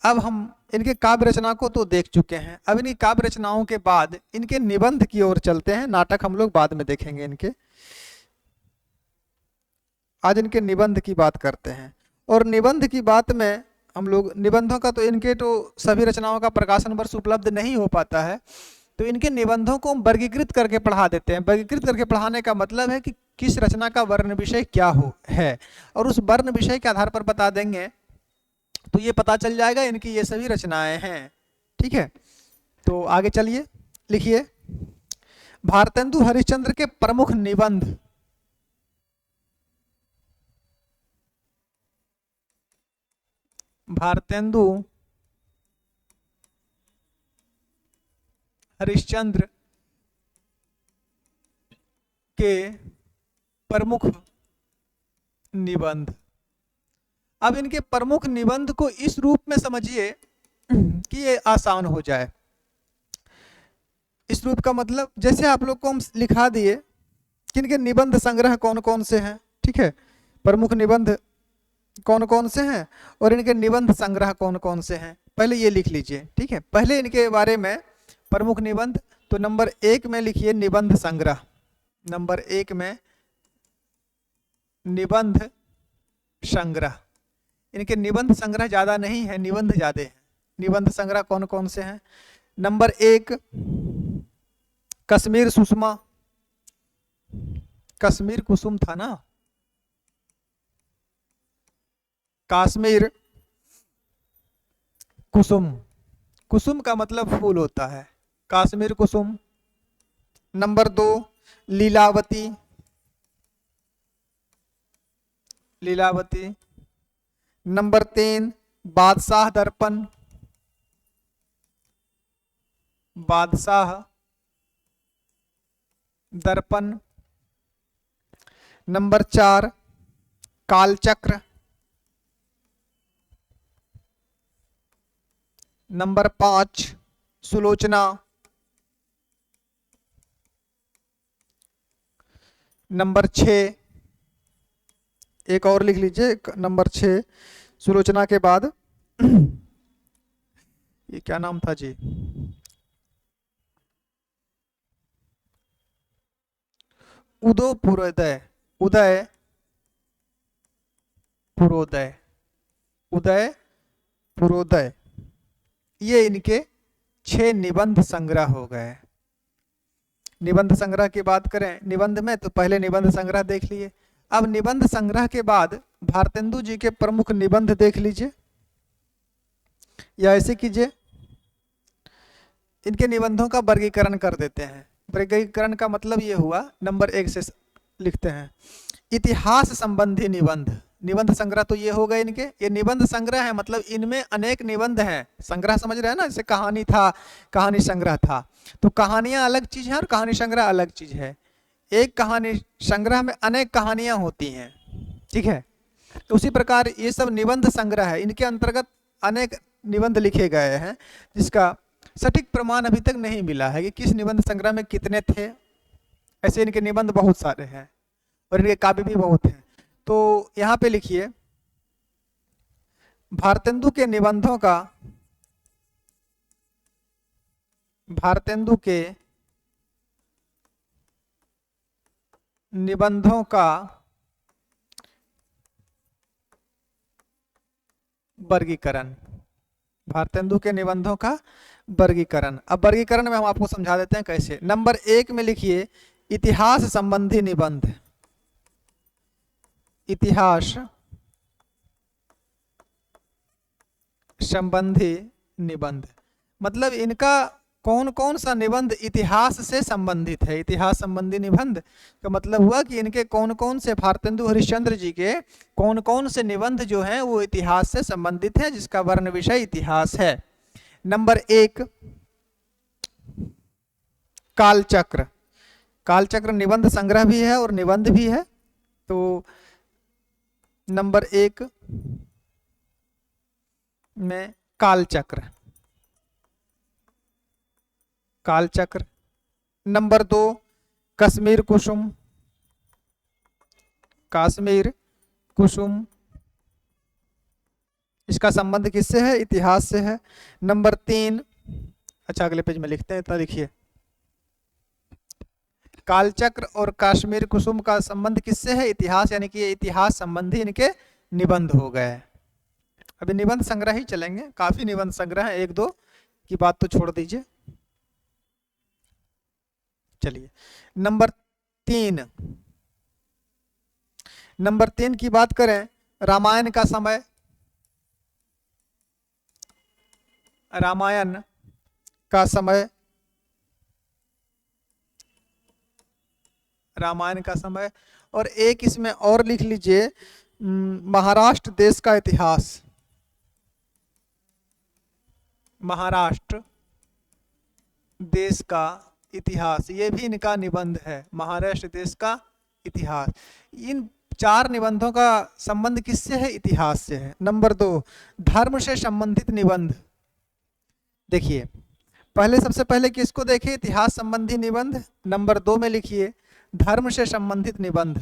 अब हम इनके काव्य रचना को तो देख चुके हैं। अब इनकी काव्य रचनाओं के बाद इनके निबंध की ओर चलते हैं। नाटक हम लोग बाद में देखेंगे इनके। आज इनके निबंध की बात करते हैं। और निबंध की बात में हम लोग निबंधों का तो इनके तो सभी रचनाओं का प्रकाशन वर्ष उपलब्ध नहीं हो पाता है, तो इनके निबंधों को हम वर्गीकृत करके पढ़ा देते हैं। वर्गीकृत करके पढ़ाने का मतलब है कि किस रचना का वर्ण विषय क्या हो है, और उस वर्ण विषय के आधार पर बता देंगे तो ये पता चल जाएगा इनकी ये सभी रचनाएं हैं। ठीक है, तो आगे चलिए, लिखिए। भारतेंदु हरिश्चंद्र के प्रमुख निबंध। भारतेंदु हरिश्चंद्र के प्रमुख निबंध। अब इनके प्रमुख निबंध को इस रूप में समझिए कि ये आसान हो जाए। इस रूप का मतलब जैसे आप लोग को हम लिखा दिए कि इनके निबंध संग्रह कौन कौन से हैं। ठीक है, प्रमुख निबंध कौन कौन से हैं और इनके निबंध संग्रह कौन कौन से हैं, पहले ये लिख लीजिए। ठीक है, पहले इनके बारे में प्रमुख निबंध, तो नंबर 1 में लिखिए निबंध संग्रह। नंबर 1 में निबंध संग्रह। इनके निबंध संग्रह ज्यादा नहीं है, निबंध ज्यादा है। निबंध संग्रह कौन कौन से हैं? नंबर 1 कश्मीर सुषमा। कश्मीर कुसुम था ना, कश्मीर कुसुम। कुसुम का मतलब फूल होता है, कश्मीर कुसुम। नंबर 2 लीलावती। लीलावती। नंबर 3 बादशाह दर्पण। बादशाह दर्पण। नंबर 4 कालचक्र। नंबर 5 सुलोचना। नंबर 6 एक और लिख लीजिए, नंबर 6 सुलोचना के बाद ये क्या नाम था जी, उदयपुरोदय। उदय पुरोदय। उदय पुरोदय। ये इनके 6 निबंध संग्रह हो गए। निबंध संग्रह की बात करें निबंध में, तो पहले निबंध संग्रह देख लिए। अब निबंध संग्रह के बाद भारतेंदु जी के प्रमुख निबंध देख लीजिए, या ऐसे कीजिए इनके निबंधों का वर्गीकरण कर देते हैं। वर्गीकरण का मतलब ये हुआ, नंबर 1 से लिखते हैं इतिहास संबंधी निबंध। निबंध संग्रह तो ये हो गए इनके, ये निबंध संग्रह है, मतलब इनमें अनेक निबंध हैं। संग्रह समझ रहे हैं ना, जैसे कहानी था, कहानी संग्रह था, तो कहानियां अलग चीज है और कहानी संग्रह अलग चीज है। एक कहानी संग्रह में अनेक कहानियां होती हैं। ठीक है, तो उसी प्रकार ये सब निबंध संग्रह है, इनके अंतर्गत अनेक निबंध लिखे गए हैं, जिसका सटीक प्रमाण अभी तक नहीं मिला है कि किस निबंध संग्रह में कितने थे। ऐसे इनके निबंध बहुत सारे हैं और इनके काव्य भी बहुत हैं। तो यहाँ पे लिखिए भारतेंदु के निबंधों का, भारतेंदु के निबंधों का वर्गीकरण। भारतेंदु के निबंधों का वर्गीकरण। अब वर्गीकरण में हम आपको समझा देते हैं कैसे। नंबर 1 में लिखिए इतिहास संबंधी निबंध। इतिहास संबंधी निबंध मतलब इनका कौन कौन सा निबंध इतिहास से संबंधित है। इतिहास संबंधी निबंध का मतलब हुआ कि इनके कौन कौन से, भारतेंदु हरिश्चंद्र जी के कौन कौन से निबंध जो हैं वो इतिहास से संबंधित है, जिसका वर्ण विषय इतिहास है। नंबर 1 कालचक्र, कालचक्र निबंध संग्रह भी है और निबंध भी है। तो नंबर 1 में कालचक्र, कालचक्र। नंबर 2 कश्मीर कुसुम, कश्मीर कुसुम। इसका संबंध किससे है? इतिहास से है। नंबर 3, अच्छा अगले पेज में लिखते हैं, इतना लिखिए। कालचक्र और कश्मीर कुसुम का संबंध किससे है? इतिहास, यानी कि ये इतिहास संबंधी इनके निबंध हो गए। अभी निबंध संग्रह ही चलेंगे, काफी निबंध संग्रह है, 1-2 की बात तो छोड़ दीजिए। चलिए नंबर 3, नंबर 3 की बात करें, रामायण का समय, रामायण का समय, रामायण का समय। और एक इसमें और लिख लीजिए, महाराष्ट्र देश का इतिहास, महाराष्ट्र देश का इतिहास, ये भी इनका निबंध है, महाराष्ट्र देश का इतिहास। इन 4 निबंधों का संबंध किससे है? इतिहास से है। नंबर 2 धर्म से संबंधित निबंध। देखिए पहले, सबसे पहले किसको देखिए? इतिहास संबंधी निबंध। नंबर 2 में लिखिए धर्म से संबंधित निबंध,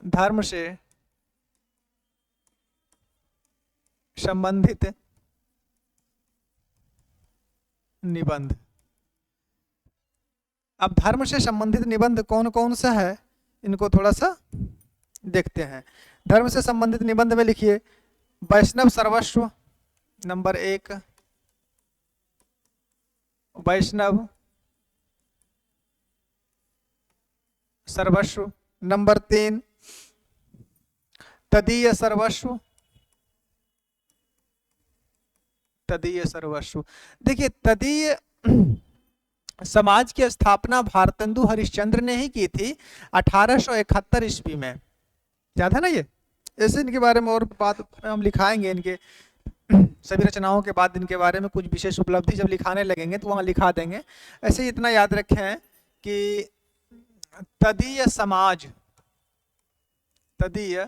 धर्म से संबंधित निबंध। अब धर्म से संबंधित निबंध कौन कौन सा है, इनको थोड़ा सा देखते हैं। धर्म से संबंधित निबंध में लिखिए वैष्णव सर्वस्व, नंबर 1 वैष्णव सर्वस्व। नंबर 3 तदीय सर्वस्व, तदीय सर्वस्व। देखिए तदीय समाज की स्थापना भारतेंदु हरिश्चंद्र ने ही की थी 1871 ईस्वी में, याद है ना ये? ऐसे इनके बारे में और बात हम लिखाएंगे, इनके सभी रचनाओं के बाद इनके बारे में कुछ विशेष उपलब्धि जब लिखाने लगेंगे तो वहाँ लिखा देंगे। ऐसे ही इतना याद रखें कि तदीय समाज, तदीय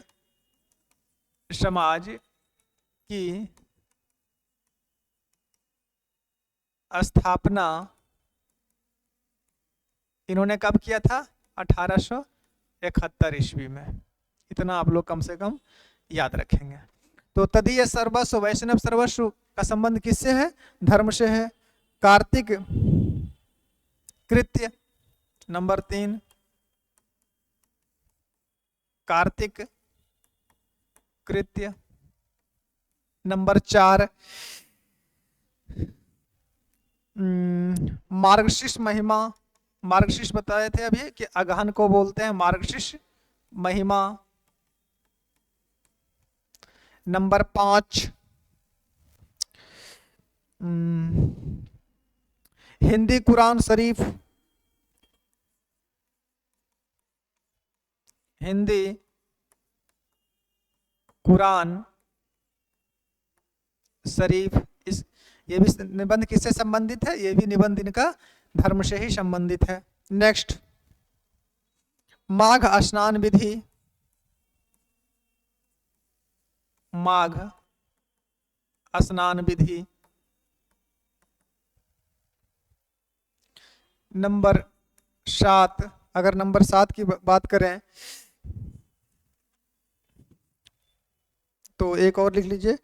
समाज की स्थापना इन्होंने कब किया था? 1871 ईस्वी में। इतना आप लोग कम से कम याद रखेंगे। तो तदीय सर्वस्व, वैष्णव सर्वस्व का संबंध किससे है? धर्म से है। कार्तिक कृत्य, नंबर 3 कार्तिक कृत्य। नंबर 4 मार्गशीर्ष महिमा, मार्गशीर्ष बताए थे अभी कि अगहन को बोलते हैं मार्गशीर्ष महिमा। नंबर 5 हिंदी कुरान शरीफ, हिंदी कुरान शरीफ। इस ये भी निबंध किससे संबंधित है? ये भी निबंध इनका धर्म से ही संबंधित है। नेक्स्ट माघ स्नान विधि, माघ स्नान विधि। नंबर 7, अगर नंबर 7 की बात करें तो एक और लिख लीजिए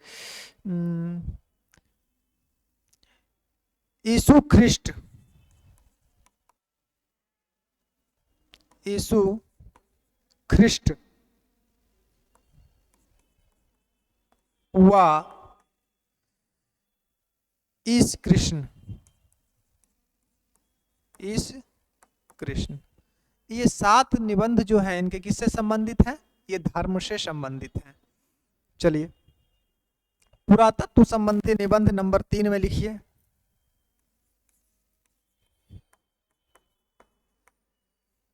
यीशु ख्रिस्ट, यीशु ख्रिस्ट व ईश कृष्ण, ईश कृष्ण। ये 7 निबंध जो हैं इनके किससे संबंधित हैं? ये धर्म से संबंधित हैं। चलिए पुरातत्व संबंधी निबंध नंबर 3 में लिखिए।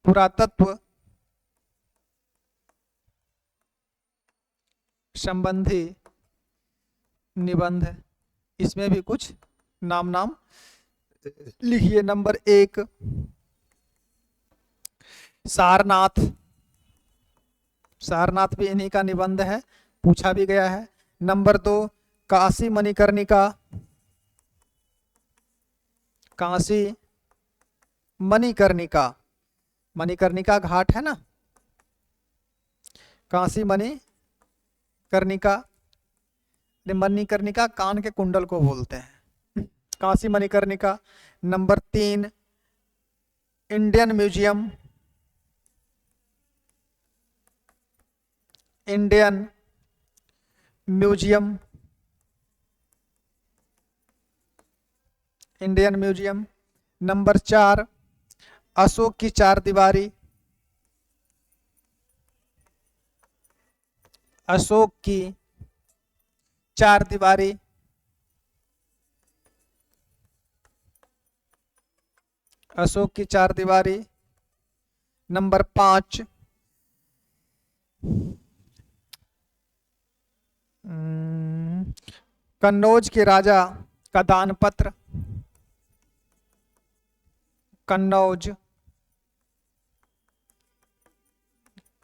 पुरातत्व संबंधी निबंध, इसमें भी कुछ नाम नाम लिखिए। नंबर 1 सारनाथ, सारनाथ भी इन्हीं का निबंध है, पूछा भी गया है। नंबर 2 काशी मणिकर्णिका, काशी मणिकर्णिका, मणिकर्णिका घाट है ना, काशी मणिकर्णिका, मणिकर्णिका कान के कुंडल को बोलते हैं, Kashi Manikarnika. Number 3 Indian museum, Indian museum, Indian museum. Number 4 Ashok की चार दीवारी, अशोक की चार दीवारी। अशोक की चार दीवारी। नंबर 5 कन्नौज के राजा का दान पत्र, कन्नौज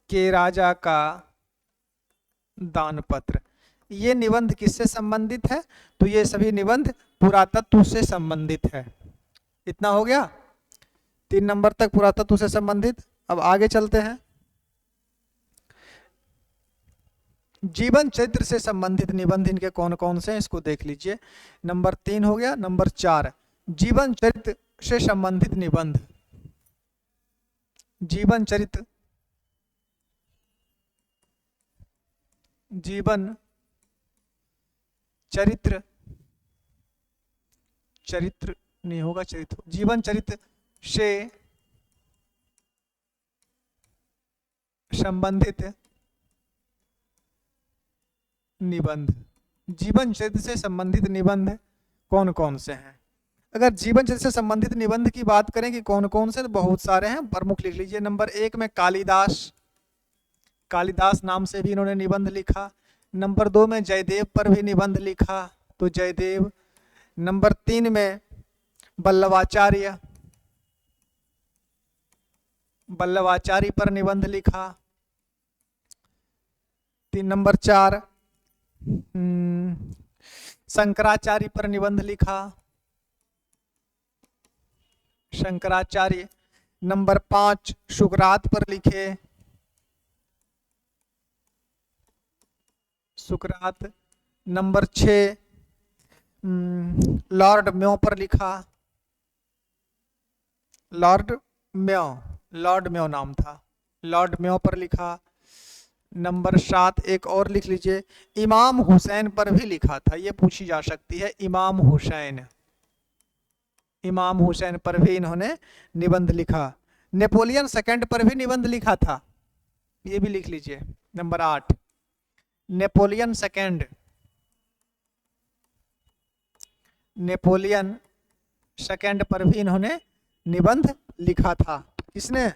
के राजा का दान पत्र। ये निबंध किससे संबंधित है? तो ये सभी निबंध पुरातत्व से संबंधित है। इतना हो गया, 3 नंबर तक पुरातत्व से संबंधित। अब आगे चलते हैं, जीवन चरित्र से संबंधित निबंध इनके कौन कौन से हैं इसको देख लीजिए। नंबर 3 हो गया। नंबर 4 जीवन चरित्र से संबंधित निबंध, जीवन चरित्र, जीवन चरित्र, चरित्र नहीं होगा चरित्र, जीवन चरित्र से संबंधित निबंध। जीवन चरित्र से संबंधित निबंध कौन कौन से हैं? अगर जीवन चरित्र से संबंधित निबंध की बात करें कि कौन कौन से, तो बहुत सारे हैं, प्रमुख लिख लीजिए। नंबर 1 में कालिदास, कालिदास नाम से भी इन्होंने निबंध लिखा। नंबर 2 में जयदेव पर भी निबंध लिखा, तो जयदेव। नंबर 3 में वल्लभाचार्य, वल्लभाचार्य पर निबंध लिखा। नंबर 4 शंकराचार्य पर निबंध लिखा, शंकराचार्य। नंबर 5 सुकरात पर लिखे, सुकरात। नंबर 6 लॉर्ड म्यो पर लिखा, लॉर्ड म्यो, लॉर्ड म्यो नाम था, लॉर्ड म्यो पर लिखा। नंबर 7 एक और लिख लीजिए, इमाम हुसैन पर भी लिखा था, ये पूछी जा सकती है, इमाम हुसैन, इमाम हुसैन पर भी इन्होंने निबंध लिखा। नेपोलियन सेकंड पर भी निबंध लिखा था, ये भी लिख लीजिए। Number 8 Napoleon second, Napoleon second पर भी इन्होंने निबंध लिखा था। किसने?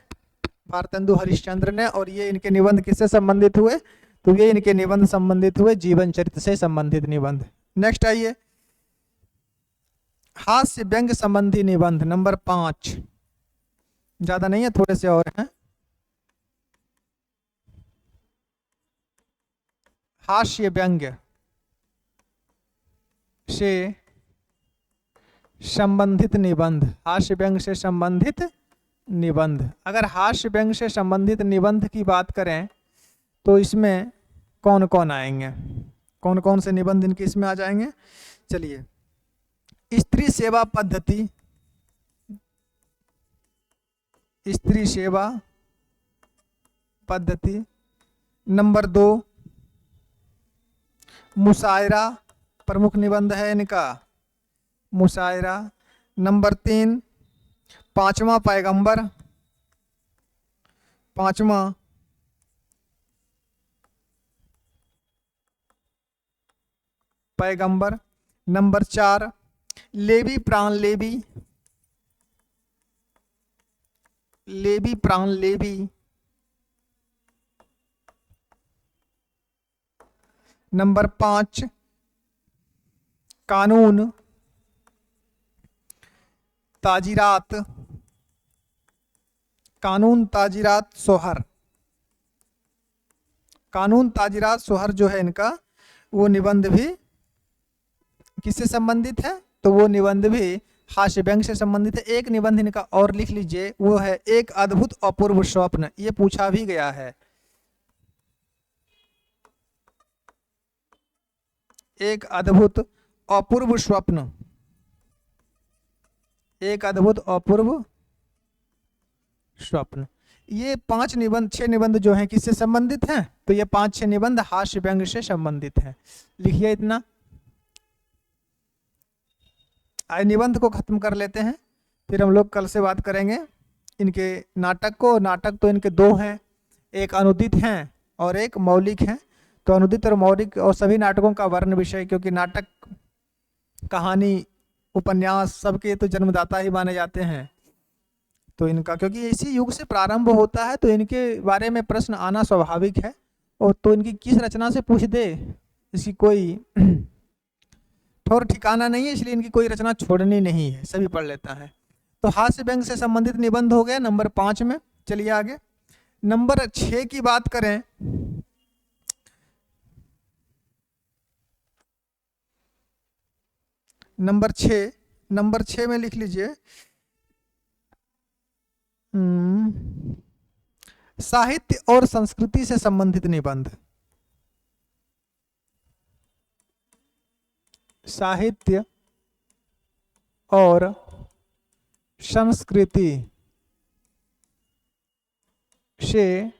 भारतेंदु हरिश्चंद्र ने। और ये इनके निबंध किससे संबंधित हुए? तो ये इनके निबंध संबंधित हुए जीवन चरित्र से संबंधित निबंध। नेक्स्ट आइए, हास्य व्यंग संबंधी निबंध नंबर 5, ज्यादा नहीं है, थोड़े से और हैं। हास्य व्यंग से संबंधित निबंध, हास्य व्यंग से संबंधित निबंध। अगर हास्य व्यंग से संबंधित निबंध की बात करें तो इसमें कौन कौन आएंगे, कौन कौन से निबंध इनके इसमें आ जाएंगे? चलिए, स्त्री सेवा पद्धति, स्त्री सेवा पद्धति। नंबर 2 मुशायरा, प्रमुख निबंध है इनका, मुशायरा। नंबर 3 पांचवा पैगंबर, पांचवा पैगंबर। नंबर 4 लेवी प्राण लेवी, लेवी प्राण लेवी। नंबर 5 कानून, ताजीरात, कानून ताजीरात सोहर। कानून ताजीरात सोहर जो है इनका, वो निबंध भी किससे संबंधित है? तो वो निबंध भी हास्य व्यंग से संबंधित है। एक निबंध इनका और लिख लीजिए, वो है एक अद्भुत अपूर्व स्वप्न। ये पूछा भी गया है। एक अद्भुत अपूर्व स्वप्न, एक अद्भुत अपूर्व स्वप्न। ये 5 निबंध 6 निबंध जो हैं किससे संबंधित हैं? तो ये 5-6 निबंध हास्य व्यंग से संबंधित हैं। लिखिए इतना। आज निबंध को खत्म कर लेते हैं, फिर हम लोग कल से बात करेंगे इनके नाटक को। नाटक तो इनके 2 हैं, एक अनुदित हैं और एक मौलिक हैं। तो अनुदित और मौलिक और सभी नाटकों का वर्ण विषय, क्योंकि नाटक, कहानी, उपन्यास सबके तो जन्मदाता ही माने जाते हैं। तो इनका, क्योंकि इसी युग से प्रारंभ होता है, तो इनके बारे में प्रश्न आना स्वाभाविक है। और तो इनकी किस रचना से पूछ दे, इसकी कोई ठौर ठिकाना नहीं है, इसलिए इनकी कोई रचना छोड़नी नहीं है, सभी पढ़ लेता है। तो हास्य व्यंग से संबंधित निबंध हो गया नंबर 5 में। चलिए आगे नंबर 6 की बात करें। नंबर 6 में लिख लीजिए साहित्य और संस्कृति से संबंधित निबंध। साहित्य और संस्कृति से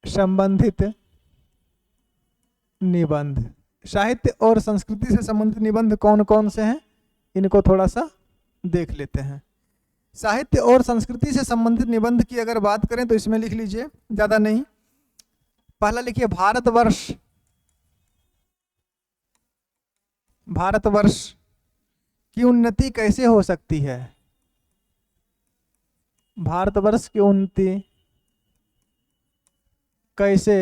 संबंधित निबंध। साहित्य और संस्कृति से संबंधित निबंध कौन कौन से हैं, इनको थोड़ा सा देख लेते हैं। साहित्य और संस्कृति से संबंधित निबंध की अगर बात करें तो इसमें लिख लीजिए, ज्यादा नहीं। पहला लिखिए भारतवर्ष। भारतवर्ष की उन्नति कैसे हो सकती है? भारतवर्ष की उन्नति कैसे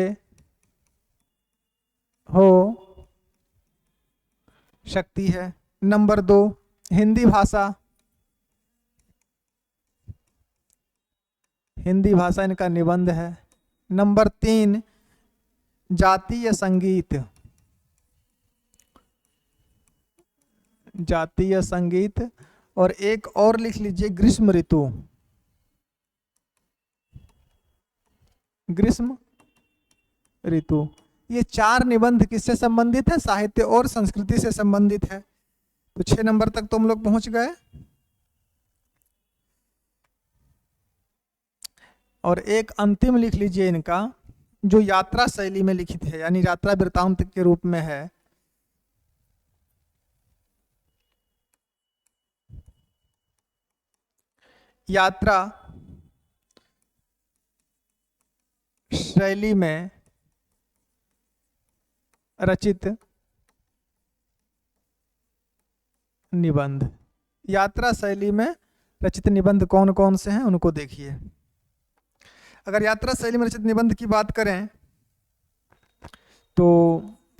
हो सकती है? नंबर 2 हिंदी भाषा। हिंदी भाषा इनका निबंध है। नंबर 3 जातीय संगीत। जातीय संगीत। और एक और लिख लीजिए ग्रीष्म ऋतु। ग्रीष्म ऋतु। ये 4 निबंध किससे संबंधित है? साहित्य और संस्कृति से संबंधित है। तो 6 नंबर तक तो हम लोग पहुंच गए। और एक अंतिम लिख लीजिए इनका, जो यात्रा शैली में लिखित है, यानी यात्रा वृत्तांत के रूप में है। यात्रा शैली में रचित निबंध। यात्रा शैली में रचित निबंध कौन कौन से हैं उनको देखिए। अगर यात्रा शैली में रचित निबंध की बात करें तो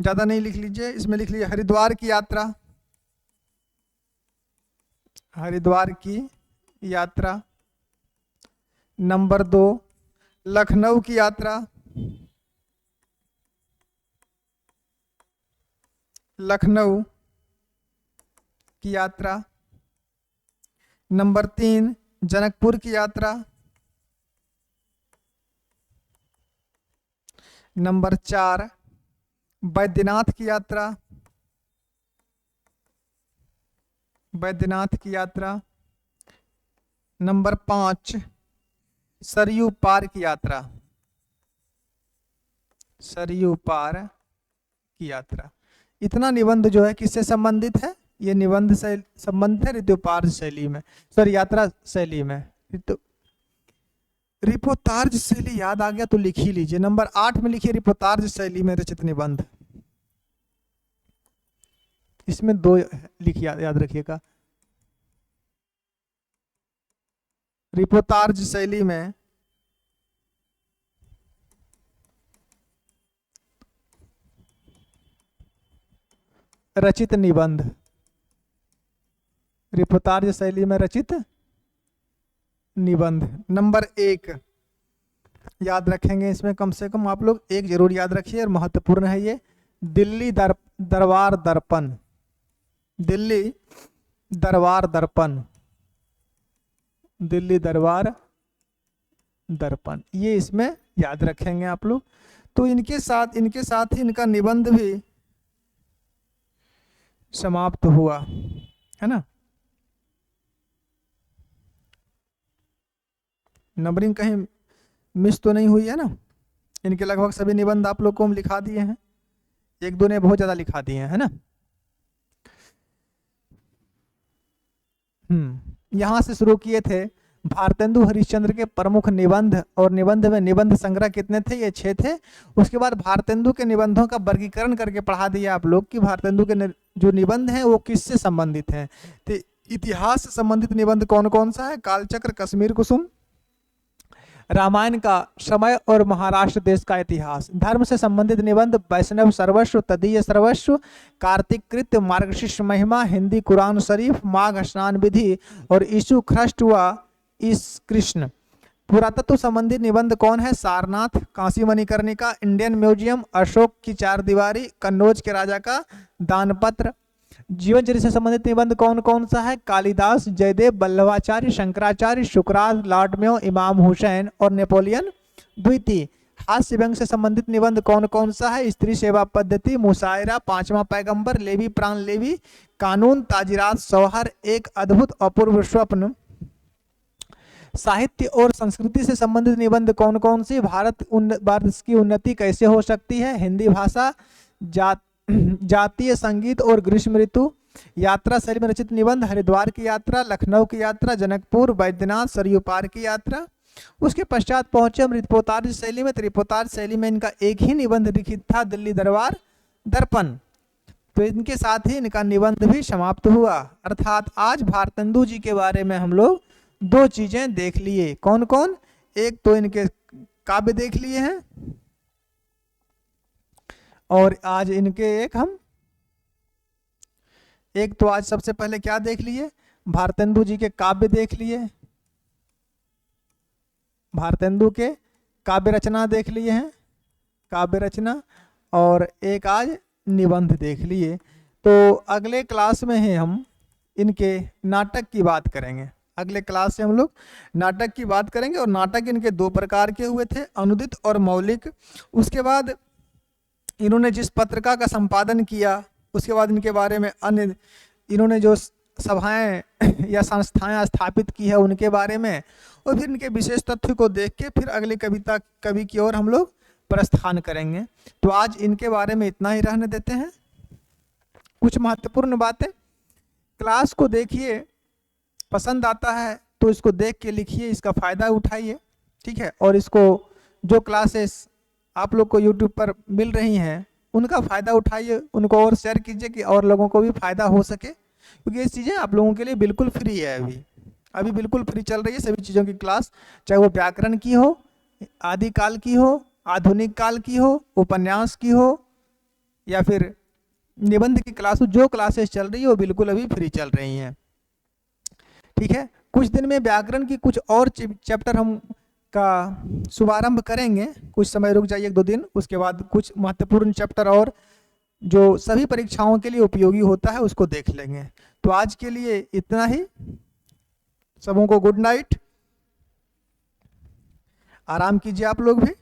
ज़्यादा नहीं लिख लीजिए, इसमें लिख लीजिए हरिद्वार की यात्रा। हरिद्वार की यात्रा। नंबर 2 लखनऊ की यात्रा। लखनऊ की यात्रा। नंबर 3 जनकपुर की यात्रा। नंबर 4 बैद्यनाथ की यात्रा। बैद्यनाथ की यात्रा। नंबर 5 सरयू पार की यात्रा। सरयू पार की यात्रा। इतना निबंध जो है किससे संबंधित है? ये निबंध से संबंधित है ऋतुपार्ज शैली में, सॉरी यात्रा शैली में। रिपोतार्ज शैली याद आ गया तो लिख ही लीजिए। नंबर 8 में लिखिए रिपोतार्ज शैली में रचित निबंध। इसमें 2 लिखिए, याद रखिएगा। रिपोतार्ज शैली में रचित निबंध, रिपोर्टाज शैली में रचित निबंध। नंबर 1 याद रखेंगे, इसमें कम से कम आप लोग एक जरूर याद रखिए और महत्वपूर्ण है ये, दिल्ली दरबार दर्पण, दिल्ली दरबार दर्पण, दिल्ली दरबार दर्पण, ये इसमें याद रखेंगे आप लोग। तो इनके साथ ही इनका निबंध भी समाप्त हुआ, है ना। नंबरिंग कहीं मिस तो नहीं हुई है ना। इनके लगभग सभी निबंध आप लोग को हम लिखा दिए हैं, एक दो ने बहुत ज्यादा लिखा दिए हैं, है ना। यहां से शुरू किए थे। भारतेंदु हरिश्चंद्र के प्रमुख निबंध, और निबंध में निबंध संग्रह कितने थे, ये 6 थे। उसके बाद भारतेंदु के निबंधों का वर्गीकरण करके पढ़ा दिया आप लोग कि भारतेंदु के जो निबंध हैं वो किससे संबंधित हैं। तो इतिहास से संबंधित निबंध कौन कौन सा है, कालचक्र, कश्मीर कुसुम, रामायण का समय और महाराष्ट्र देश का इतिहास। धर्म से संबंधित निबंध वैष्णव सर्वस्व, तदीय सर्वस्व, कार्तिक कृत्य, मार्गशीर्ष महिमा, हिंदी कुरान शरीफ, माघ स्नान विधि और यीशु ख्रिस्ट व इस कृष्ण। पुरातत्व संबंधित निबंध कौन है, सारनाथ, काशी मणिकर्णिका, इंडियन म्यूजियम, अशोक की 4 दीवारी, कन्नौज के राजा का दानपत्र। जीवन चरित्र से संबंधित निबंध कौन कौन सा है, कालिदास, जयदेव, वल्लभाचार्य, शंकराचार्य, शुक्राचार्य, लॉर्ड मेयो, इमाम हुसैन और नेपोलियन द्वितीय। हास्य व्यंग से संबंधित निबंध कौन कौन सा है, स्त्री सेवा पद्धति, मुशायरा, 5वां पैगंबर, लेवी प्राण लेवी, कानून, ताजिरात, सौहर, एक अद्भुत अपूर्व स्वप्न। साहित्य और संस्कृति से संबंधित निबंध कौन कौन सी, भारत की उन्नति कैसे हो सकती है, हिंदी भाषा, जातीय संगीत और ग्रीष्म ऋतु, यात्रा शैली में रचित निबंध, हरिद्वार की यात्रा, लखनऊ की यात्रा, जनकपुर, बैद्यनाथ, सरयू पार की यात्रा। उसके पश्चात पहुंचे हम रिपोर्टाज शैली में। तो रिपोर्टाज शैली में इनका एक ही निबंध लिखित था, दिल्ली दरबार दर्पण। तो इनके साथ ही इनका निबंध भी समाप्त हुआ। अर्थात आज भारतेंदु जी के बारे में हम लोग 2 चीजें देख लिए। कौन कौन, एक तो इनके काव्य देख लिए हैं, और आज इनके एक तो आज सबसे पहले क्या देख लिए, भारतेंदु जी के काव्य देख लिए, भारतेंदु के काव्य रचना देख लिए हैं, काव्य रचना, और एक आज निबंध देख लिए। तो अगले क्लास में ही हम इनके नाटक की बात करेंगे। अगले क्लास से हम लोग नाटक की बात करेंगे। और नाटक इनके 2 प्रकार के हुए थे, अनुदित और मौलिक। उसके बाद इन्होंने जिस पत्रिका का संपादन किया, उसके बाद इनके बारे में अन्य इन्होंने जो सभाएं या संस्थाएं स्थापित की है उनके बारे में, और फिर इनके विशेष तथ्य को देख के फिर अगली कवि की ओर हम लोग प्रस्थान करेंगे। तो आज इनके बारे में इतना ही रहने देते हैं। कुछ महत्वपूर्ण बातें, क्लास को देखिए, पसंद आता है तो इसको देख के लिखिए, इसका फ़ायदा उठाइए, ठीक है। और इसको जो क्लासेस आप लोग को यूट्यूब पर मिल रही हैं उनका फ़ायदा उठाइए, उनको और शेयर कीजिए कि और लोगों को भी फ़ायदा हो सके, क्योंकि ये चीज़ें आप लोगों के लिए बिल्कुल फ्री है। अभी बिल्कुल फ्री चल रही है सभी चीज़ों की क्लास, चाहे वो व्याकरण की हो, आदिकाल की हो, आधुनिक काल की हो, उपन्यास की हो, या फिर निबंध की क्लास हो। जो क्लासेस चल रही है वो बिल्कुल अभी फ्री चल रही हैं, ठीक है। कुछ दिन में व्याकरण की कुछ और चैप्टर हम का शुभारंभ करेंगे, कुछ समय रुक जाइए 1-2 दिन। उसके बाद कुछ महत्वपूर्ण चैप्टर और जो सभी परीक्षाओं के लिए उपयोगी होता है उसको देख लेंगे। तो आज के लिए इतना ही। सबों को गुड नाइट, आराम कीजिए आप लोग भी।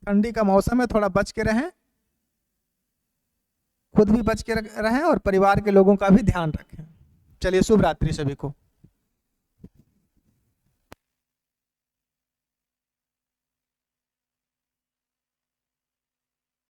ठंडी का मौसम है, थोड़ा बच के रहें, खुद भी बच के रहें और परिवार के लोगों का भी ध्यान रखें। चलिए, शुभ रात्रि सभी को।